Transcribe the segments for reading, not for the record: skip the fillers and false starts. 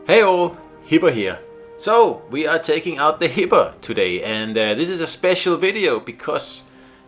Hey all, Hipper here. So we are taking out the Hipper today, and this is a special video because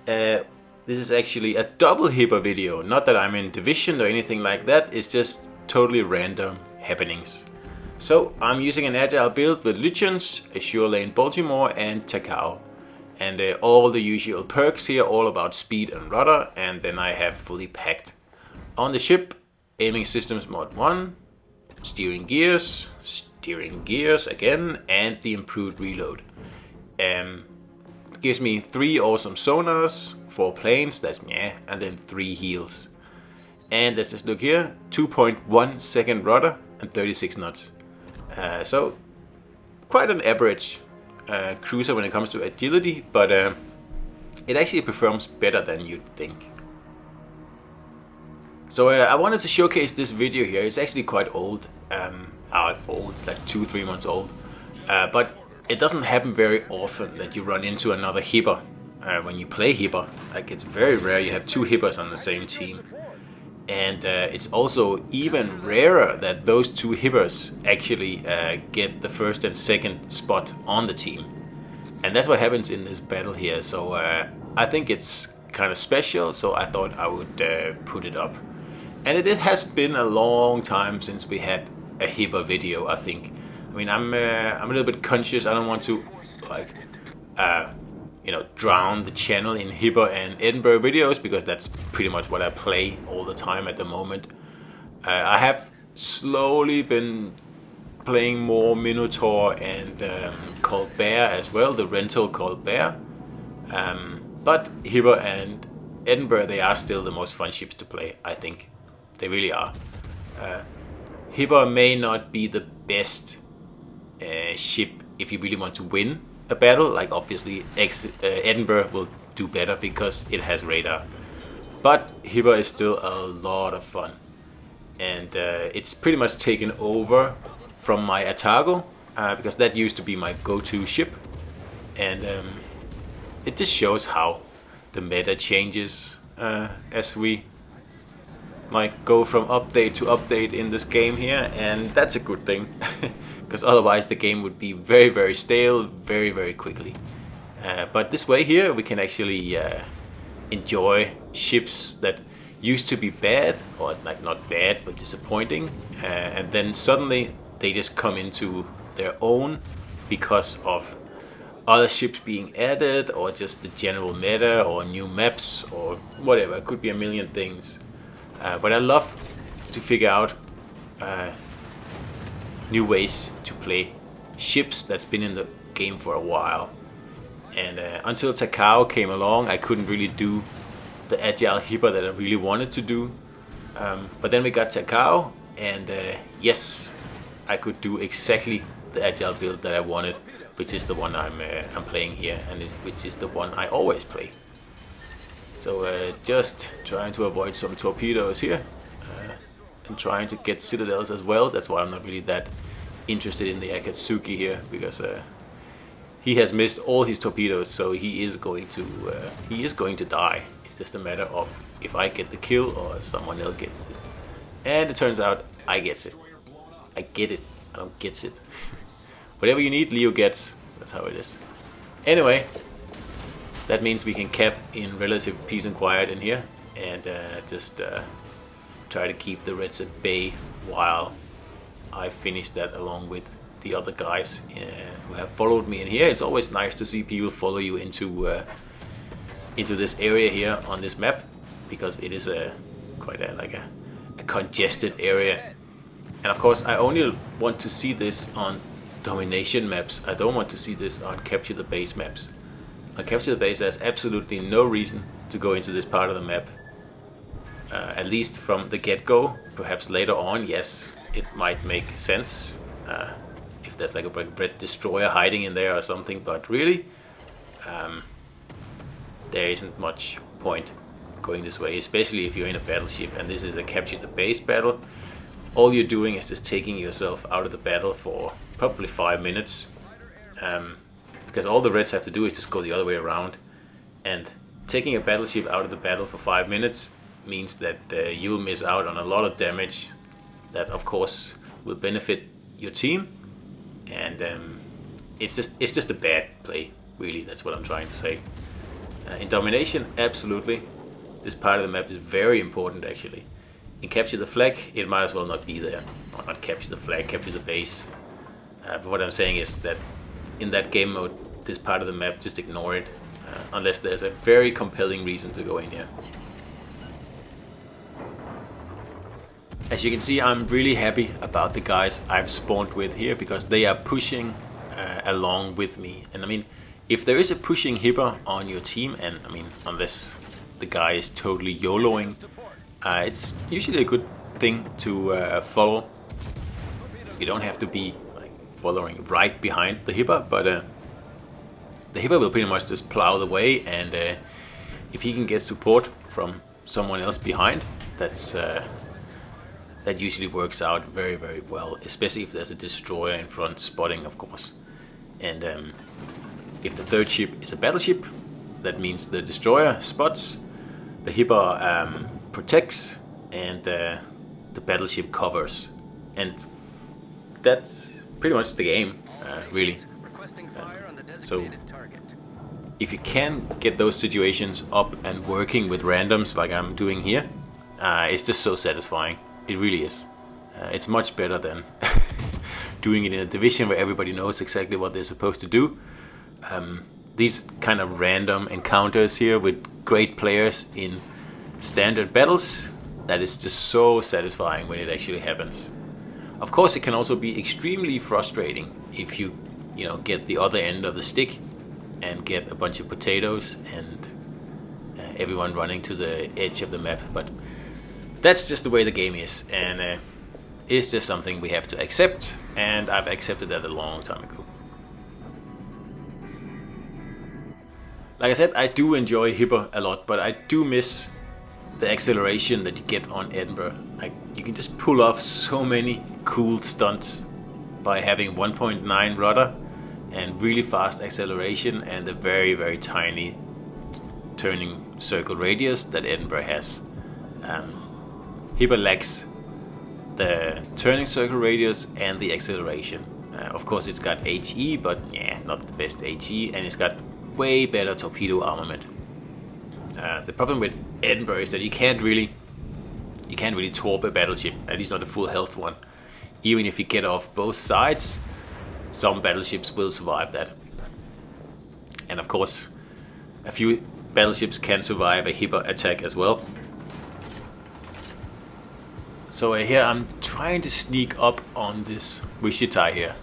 this is actually a double Hipper video. Not that I'm in division or anything like that, it's just totally random happenings. So I'm using an agile build with Lucians, Azure Lane Baltimore and Takao. And all the usual perks here, all about speed and rudder, and then I have fully packed. On the ship, aiming systems mod 1, steering gears again, and the improved reload. Gives me 3 awesome sonars, 4 planes, that's meh, and then 3 heals. And let's just look here, 2.1 second rudder and 36 knots. So quite an average cruiser when it comes to agility, but it actually performs better than you'd think. So I wanted to showcase this video here. It's actually quite old. Old, it's like 2-3 months old. But it doesn't happen very often that you run into another Hipper when you play Hipper. Like, it's very rare you have 2 Hippers on the same team. And it's also even rarer that those 2 Hippers actually get the first and second spot on the team. And that's what happens in this battle here. So I think it's kind of special, so I thought I would put it up. And it has been a long time since we had a Hipper video, I think. I mean, I'm a little bit conscious. I don't want to, like, drown the channel in Hipper and Edinburgh videos, because that's pretty much what I play all the time at the moment. I have slowly been playing more Minotaur and Colbert as well, the rental Colbert. But Hipper and Edinburgh, they are still the most fun ships to play, I think. They really are. Hipper may not be the best ship if you really want to win a battle. Like, obviously Edinburgh will do better because it has radar. But Hipper is still a lot of fun. And it's pretty much taken over from my Atago, because that used to be my go-to ship. And it just shows how the meta changes as we might go from update to update in this game here, and that's a good thing, because otherwise the game would be very, very stale very, very quickly. But this way here we can actually enjoy ships that used to be bad, or like not bad but disappointing, and then suddenly they just come into their own because of other ships being added, or just the general meta, or new maps, or whatever. It could be a million things. But I love to figure out new ways to play ships that's been in the game for a while. And until Takao came along, I couldn't really do the agile Hipper that I really wanted to do. But then we got Takao, and yes, I could do exactly the agile build that I wanted, which is the one I'm playing here, and which is the one I always play. So just trying to avoid some torpedoes here, and trying to get citadels as well. That's why I'm not really that interested in the Akatsuki here, because he has missed all his torpedoes, so he is going to die. It's just a matter of if I get the kill or someone else gets it. And it turns out I get it. I get it. I don't get it. Whatever you need, Leo gets. That's how it is. Anyway, that means we can cap in relative peace and quiet in here, and just try to keep the Reds at bay while I finish that along with the other guys who have followed me in here. It's always nice to see people follow you into this area here on this map, because it is quite a congested area. And of course I only want to see this on domination maps. I don't want to see this on capture the base maps. On capture the base, there's absolutely no reason to go into this part of the map, at least from the get-go. Perhaps later on, yes, it might make sense if there's like a red destroyer hiding in there or something, but really there isn't much point going this way, especially if you're in a battleship and this is a capture the base battle. All you're doing is just taking yourself out of the battle for probably 5 minutes, because all the Reds have to do is just go the other way around, and taking a battleship out of the battle for 5 minutes means that you'll miss out on a lot of damage that of course will benefit your team, and it's just a bad play, really. That's what I'm trying to say. In domination, absolutely, this part of the map is very important actually. In capture the flag, it might as well not be there, or not capture the flag, capture the base. But what I'm saying is that in that game mode, this part of the map, just ignore it, unless there's a very compelling reason to go in here. As you can see, I'm really happy about the guys I've spawned with here, because they are pushing along with me. And I mean, if there is a pushing hipper on your team, and I mean, unless the guy is totally YOLOing, it's usually a good thing to follow. You don't have to be like following right behind the hipper, but the hipper will pretty much just plow the way, and if he can get support from someone else behind, that usually works out very, very well, especially if there's a destroyer in front spotting, of course. And if the third ship is a battleship, that means the destroyer spots, the hipper protects, and the battleship covers. And that's pretty much the game, really. So if you can get those situations up and working with randoms like I'm doing here, it's just so satisfying. It really is. It's much better than doing it in a division where everybody knows exactly what they're supposed to do. These kind of random encounters here with great players in standard battles, that is just so satisfying when it actually happens. Of course, it can also be extremely frustrating if you get the other end of the stick and get a bunch of potatoes and everyone running to the edge of the map. But that's just the way the game is, and it's just something we have to accept, and I've accepted that a long time ago. Like I said, I do enjoy Hipper a lot, but I do miss the acceleration that you get on Edinburgh. Like, you can just pull off so many cool stunts by having 1.9 rudder and really fast acceleration and a very, very tiny turning circle radius that Edinburgh has. Hipper lacks the turning circle radius and the acceleration. Of course, it's got HE, but yeah, not the best HE, and it's got way better torpedo armament. The problem with Edinburgh is that you can't really torp a battleship, at least not a full health one. Even if you get off both sides, some battleships will survive that. And of course, a few battleships can survive a Hipper attack as well. So here I'm trying to sneak up on this Wichita here,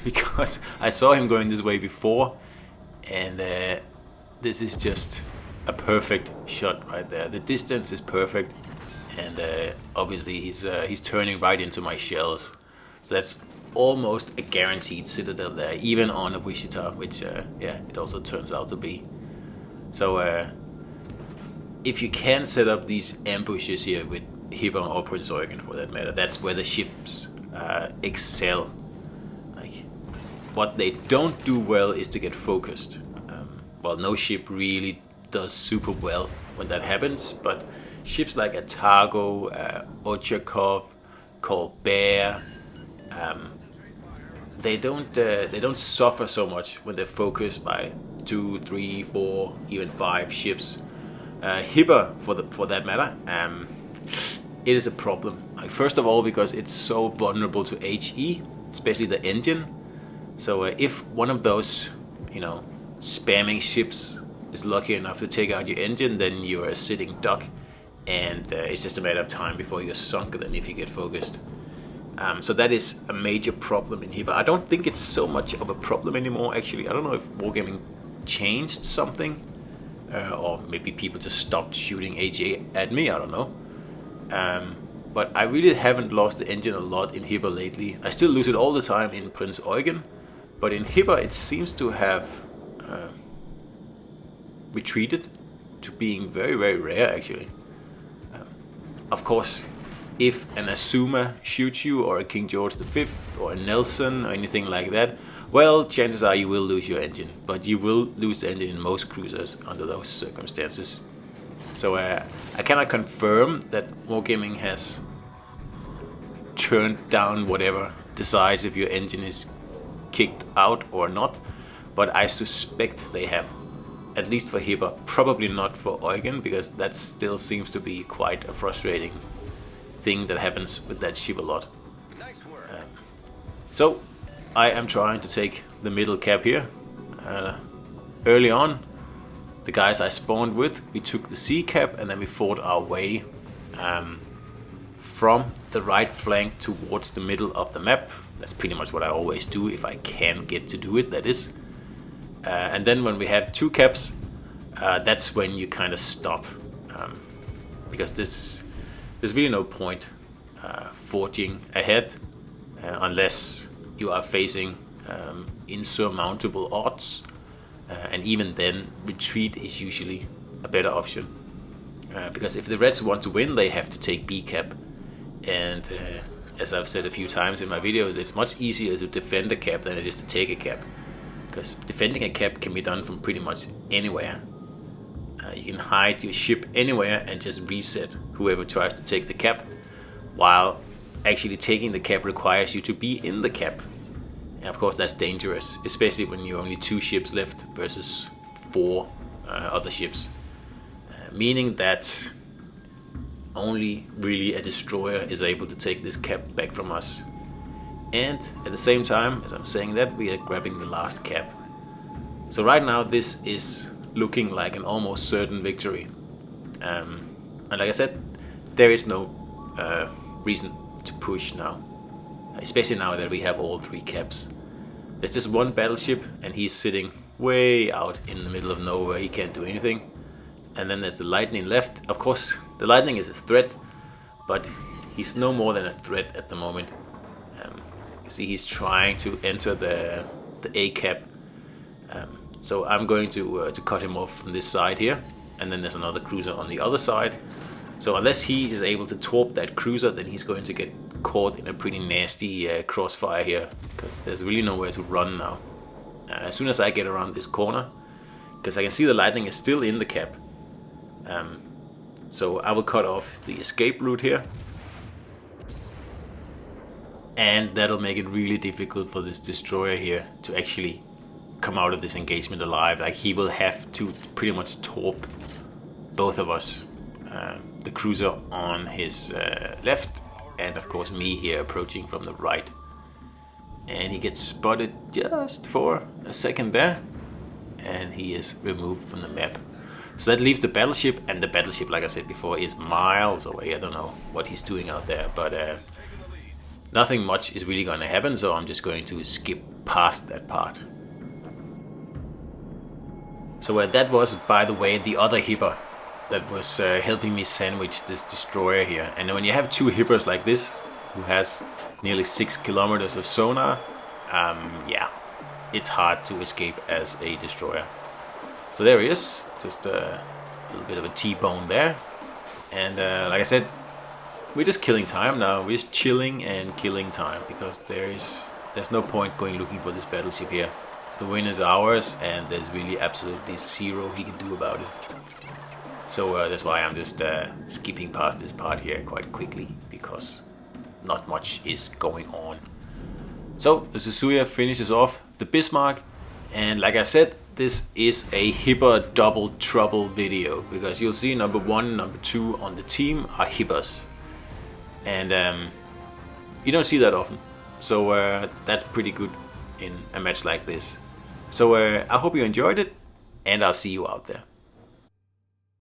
because I saw him going this way before, and this is just a perfect shot right there. The distance is perfect, and obviously he's turning right into my shells, so that's almost a guaranteed citadel there, even on a Wichita, which yeah, it also turns out to be. So if you can set up these ambushes here with Hipper or Prince Eugen for that matter, that's where the ships excel. Like, what they don't do well is to get focused. Well, no ship really does super well when that happens, but ships like Atago, Ochakov, Colbert, they don't suffer so much when they're focused by 2, 3, 4, even 5 ships. Hipper, for that matter, it is a problem. Like, first of all, because it's so vulnerable to HE, especially the engine. So if one of those, spamming ships is lucky enough to take out your engine, then you're a sitting duck, and it's just a matter of time before you're sunk then if you get focused. So that is a major problem in Hipper. I don't think it's so much of a problem anymore, actually. I don't know if Wargaming changed something, or maybe people just stopped shooting HE at me, I don't know. But I really haven't lost the engine a lot in Hipper lately. I still lose it all the time in Prince Eugen, but in Hipper it seems to have retreated to being very, very rare, actually. Of course, if an Azuma shoots you, or a King George V, or a Nelson, or anything like that, well, chances are you will lose your engine, but you will lose the engine in most cruisers under those circumstances. So I cannot confirm that Wargaming has turned down, whatever decides if your engine is kicked out or not. But I suspect they have, at least for Hipper, probably not for Eugen, because that still seems to be quite a frustrating thing that happens with that ship a lot. So I am trying to take the middle cap here. Early on, the guys I spawned with, we took the C cap and then we fought our way from the right flank towards the middle of the map. That's pretty much what I always do, if I can get to do it, that is. And then when we have 2 caps, that's when you kind of stop, because there's really no point forging ahead unless you are facing insurmountable odds, and even then retreat is usually a better option, because if the Reds want to win, they have to take B cap, and as I've said a few times in my videos, it's much easier to defend a cap than it is to take a cap, because defending a cap can be done from pretty much anywhere. You can hide your ship anywhere and just reset whoever tries to take the cap, while actually taking the cap requires you to be in the cap. And of course that's dangerous, especially when you're only 2 ships left versus 4 other ships. Meaning that only really a destroyer is able to take this cap back from us. And at the same time, as I'm saying that, we are grabbing the last cap. So right now this is looking like an almost certain victory. And like I said, there is no reason to push now, especially now that we have all 3 caps. There's just 1 battleship and he's sitting way out in the middle of nowhere, he can't do anything. And then there's the Lightning left. Of course the Lightning is a threat, but he's no more than a threat at the moment. You see he's trying to enter the A cap, so I'm going to cut him off from this side here, and then there's another cruiser on the other side. So unless he is able to torp that cruiser, then he's going to get caught in a pretty nasty crossfire here, because there's really nowhere to run now. As soon as I get around this corner, because I can see the Lightning is still in the cap, so I will cut off the escape route here, and that'll make it really difficult for this destroyer here to actually come out of this engagement alive. Like, he will have to pretty much torp both of us, the cruiser on his left, and of course me here approaching from the right. And he gets spotted just for a second there, and he is removed from the map. So that leaves the battleship, and the battleship, like I said before, is miles away. I don't know what he's doing out there, but nothing much is really going to happen, so I'm just going to skip past that part. So that was, by the way, the other Hipper that was helping me sandwich this destroyer here. And when you have 2 Hippers like this, who has nearly 6 kilometers of sonar, yeah, it's hard to escape as a destroyer. So there he is, just a little bit of a T-bone there. And like I said, we're just killing time now. We're just chilling and killing time, because there's no point going looking for this battleship here. The win is ours, and there's really absolutely zero he can do about it. So that's why I'm just skipping past this part here quite quickly, because not much is going on. So the Suzuya finishes off the Bismarck, and like I said, this is a Hipper double trouble video, because you'll see number 1 and number 2 on the team are Hippers, and you don't see that often, so that's pretty good in a match like this. So I hope you enjoyed it, and I'll see you out there.